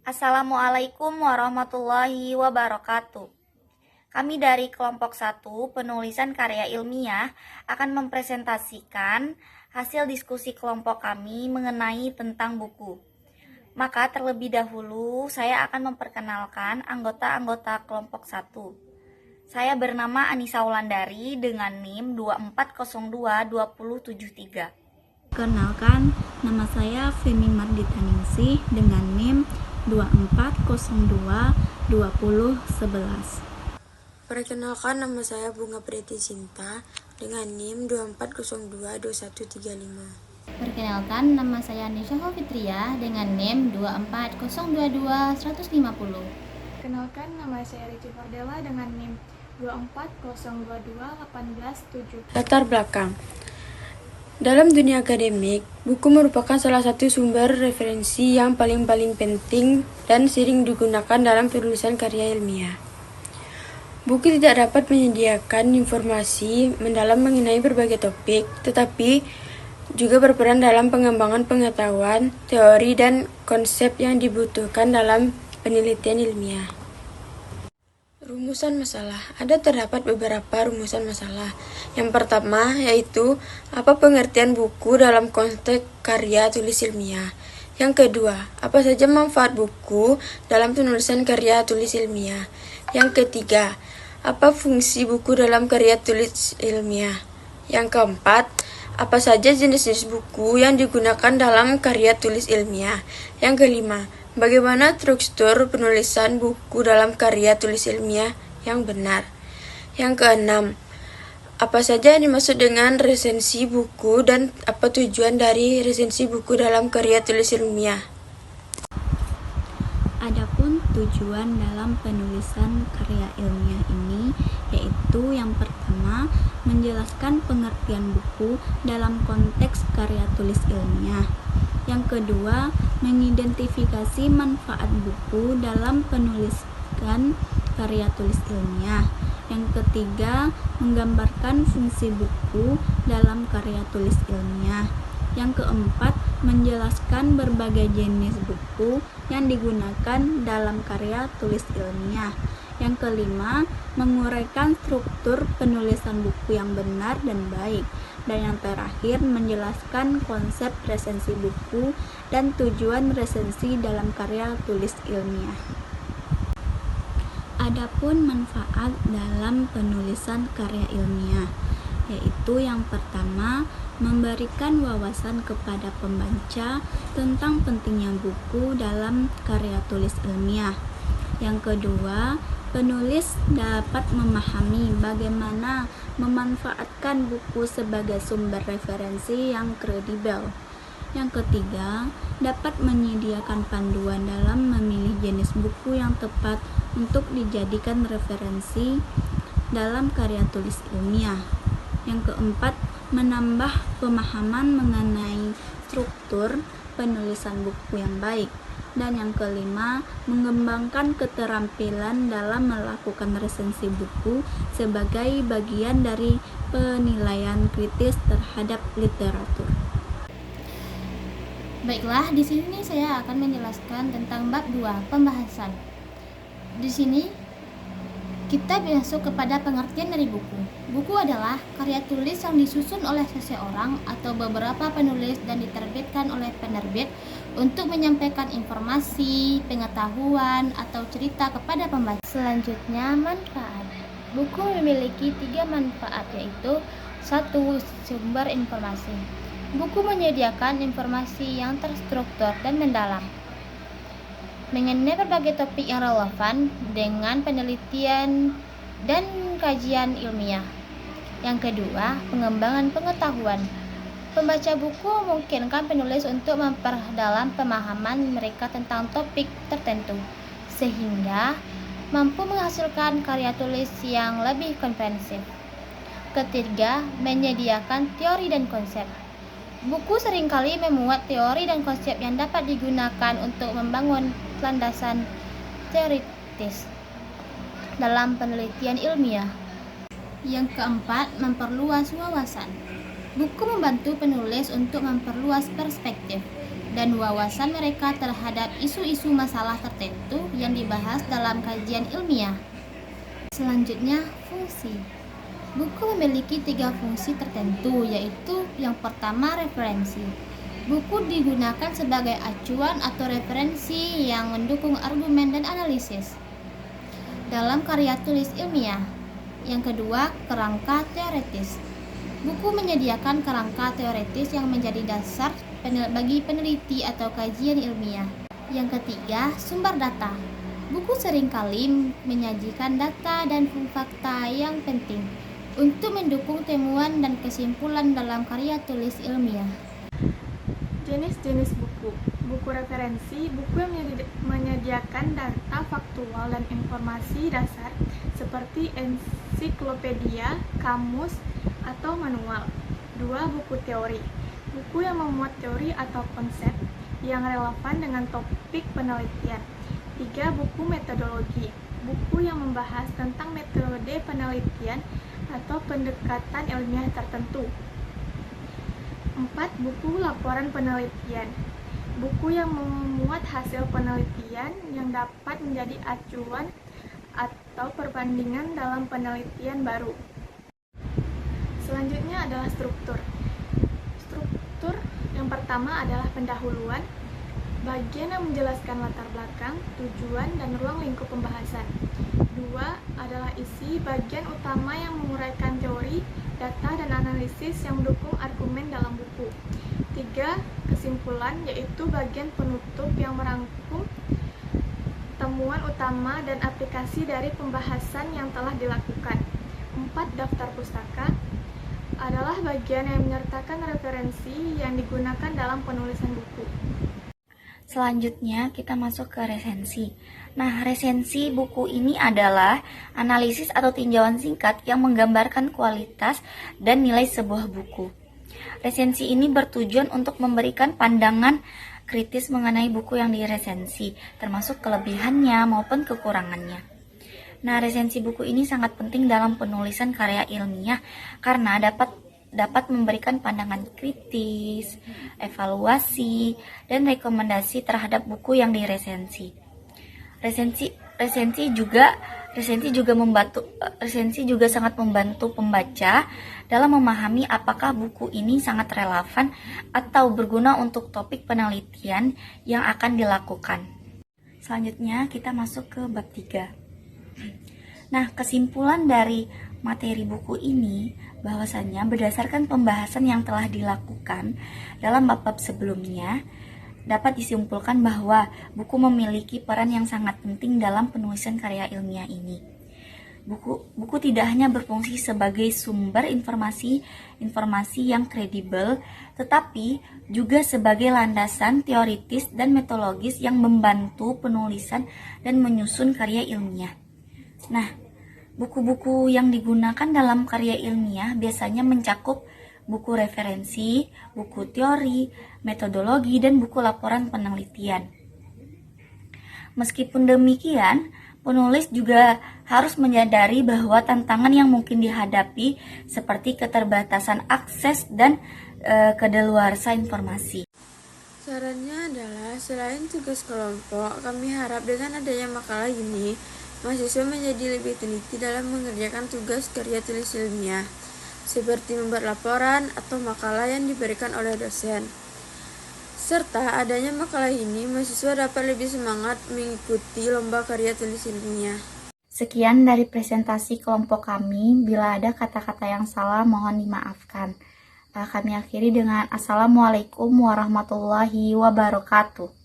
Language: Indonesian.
Assalamualaikum warahmatullahi wabarakatuh. Kami dari kelompok 1 penulisan karya ilmiah akan mempresentasikan hasil diskusi kelompok kami mengenai tentang buku. Maka terlebih dahulu saya akan memperkenalkan anggota-anggota kelompok 1. Saya bernama Anissa Wulandari dengan NIM 24022073. Perkenalkan, nama saya Femi Mardita Ningsih dengan NIM 24022011. Perkenalkan, nama saya Bunga Preti Sinta dengan NIM 24022135. Perkenalkan, nama saya Nisha Fitria dengan NIM 24022-150. Perkenalkan, nama saya Rici Fardela dengan NIM 240221817. Latar belakang. Dalam dunia akademik, buku merupakan salah satu sumber referensi yang paling penting dan sering digunakan dalam penulisan karya ilmiah. Buku tidak dapat menyediakan informasi mendalam mengenai berbagai topik, tetapi juga berperan dalam pengembangan pengetahuan, teori, dan konsep yang dibutuhkan dalam penelitian ilmiah. Rumusan masalah. Terdapat beberapa rumusan masalah. Yang pertama yaitu apa pengertian buku dalam konteks karya tulis ilmiah. Yang kedua, apa saja manfaat buku dalam penulisan karya tulis ilmiah. Yang ketiga, apa fungsi buku dalam karya tulis ilmiah. Yang keempat, apa saja jenis-jenis buku yang digunakan dalam karya tulis ilmiah. Yang kelima, bagaimana struktur penulisan buku dalam karya tulis ilmiah yang benar. Yang keenam, apa saja yang dimaksud dengan resensi buku dan apa tujuan dari resensi buku dalam karya tulis ilmiah. Adapun tujuan dalam penulisan karya ilmiah ini yaitu yang pertama, menjelaskan pengertian buku dalam konteks karya tulis ilmiah. Yang kedua, mengidentifikasi manfaat buku dalam penulisan karya tulis ilmiah. Yang ketiga, menggambarkan fungsi buku dalam karya tulis ilmiah. Yang keempat, menjelaskan berbagai jenis buku yang digunakan dalam karya tulis ilmiah. Yang kelima, menguraikan struktur penulisan buku yang benar dan baik. Dan yang terakhir, menjelaskan konsep resensi buku dan tujuan resensi dalam karya tulis ilmiah. Adapun manfaat dalam penulisan karya ilmiah, yaitu yang pertama, memberikan wawasan kepada pembaca tentang pentingnya buku dalam karya tulis ilmiah. Yang kedua, penulis dapat memahami bagaimana memanfaatkan buku sebagai sumber referensi yang kredibel. Yang ketiga, dapat menyediakan panduan dalam memilih jenis buku yang tepat untuk dijadikan referensi dalam karya tulis ilmiah. Yang keempat, menambah pemahaman mengenai struktur penulisan buku yang baik. Dan yang kelima, mengembangkan keterampilan dalam melakukan resensi buku sebagai bagian dari penilaian kritis terhadap literatur. Baiklah, di sini saya akan menjelaskan tentang bab 2, pembahasan. Di sini kita masuk kepada pengertian dari buku. Buku adalah karya tulis yang disusun oleh seseorang atau beberapa penulis dan diterbitkan oleh penerbit untuk menyampaikan informasi, pengetahuan, atau cerita kepada pembaca. Selanjutnya, manfaat. Buku memiliki 3 manfaat, yaitu 1. Sumber informasi. Buku menyediakan informasi yang terstruktur dan mendalam mengenai berbagai topik yang relevan dengan penelitian dan kajian ilmiah. Yang kedua, pengembangan pengetahuan. Pembaca buku memungkinkan penulis untuk memperdalam pemahaman mereka tentang topik tertentu, sehingga mampu menghasilkan karya tulis yang lebih komprehensif. Ketiga, menyediakan teori dan konsep. Buku seringkali memuat teori dan konsep yang dapat digunakan untuk membangun landasan teoritis dalam penelitian ilmiah. Yang keempat, memperluas wawasan. Buku membantu penulis untuk memperluas perspektif. dan wawasan mereka terhadap isu-isu masalah tertentu yang dibahas dalam kajian ilmiah. Selanjutnya, fungsi. Buku memiliki 3 fungsi tertentu, yaitu yang pertama, referensi. Buku digunakan sebagai acuan atau referensi yang mendukung argumen dan analisis dalam karya tulis ilmiah. Yang kedua, kerangka teoretis. Buku menyediakan kerangka teoretis yang menjadi dasar bagi peneliti atau kajian ilmiah. Yang ketiga, sumber data. Buku seringkali menyajikan data dan fakta yang penting untuk mendukung temuan dan kesimpulan dalam karya tulis ilmiah. Jenis-jenis buku. Buku referensi, buku yang menyediakan data faktual dan informasi dasar seperti ensiklopedia, kamus, atau manual. 2. Buku teori. Buku yang memuat teori atau konsep yang relevan dengan topik penelitian. 3. Buku metodologi. Buku yang membahas tentang metode penelitian atau pendekatan ilmiah tertentu. 4. Buku laporan penelitian. Buku yang memuat hasil penelitian yang dapat menjadi acuan atau perbandingan dalam penelitian baru. Selanjutnya adalah struktur. Struktur yang pertama adalah pendahuluan, bagian yang menjelaskan latar belakang, tujuan, dan ruang lingkup pembahasan. 2. Adalah isi, bagian utama yang menguraikan teori, data, dan analisis yang mendukung argumen dalam buku. 3. Kesimpulan, yaitu bagian penutup yang merangkum temuan utama dan aplikasi dari pembahasan yang telah dilakukan. 4. Daftar pustaka adalah bagian yang menyertakan referensi yang digunakan dalam penulisan buku. Selanjutnya kita masuk ke resensi. Nah, resensi buku ini adalah analisis atau tinjauan singkat yang menggambarkan kualitas dan nilai sebuah buku. Resensi ini bertujuan untuk memberikan pandangan kritis mengenai buku yang diresensi, termasuk kelebihannya maupun kekurangannya. Nah, resensi buku ini sangat penting dalam penulisan karya ilmiah karena dapat memberikan pandangan kritis, evaluasi, dan rekomendasi terhadap buku yang diresensi. Resensi juga sangat membantu pembaca dalam memahami apakah buku ini sangat relevan atau berguna untuk topik penelitian yang akan dilakukan. Selanjutnya kita masuk ke bab 3. Nah, kesimpulan dari materi buku ini bahwasannya berdasarkan pembahasan yang telah dilakukan dalam bab-bab sebelumnya, dapat disimpulkan bahwa buku memiliki peran yang sangat penting dalam penulisan karya ilmiah ini. Buku tidak hanya berfungsi sebagai sumber informasi yang kredibel, tetapi juga sebagai landasan teoritis dan metodologis yang membantu penulisan dan menyusun karya ilmiah. Nah, buku-buku yang digunakan dalam karya ilmiah biasanya mencakup buku referensi, buku teori, metodologi, dan buku laporan penelitian. Meskipun demikian, penulis juga harus menyadari bahwa tantangan yang mungkin dihadapi seperti keterbatasan akses dan kedaluarsa informasi. Sarannya adalah, selain tugas kelompok, kami harap dengan adanya makalah ini, mahasiswa menjadi lebih teliti dalam mengerjakan tugas karya tulis ilmiah, seperti membuat laporan atau makalah yang diberikan oleh dosen. Serta adanya makalah ini, mahasiswa dapat lebih semangat mengikuti lomba karya tulis ilmiah. Sekian dari presentasi kelompok kami. Bila ada kata-kata yang salah, mohon dimaafkan. Kami akhiri dengan Assalamualaikum warahmatullahi wabarakatuh.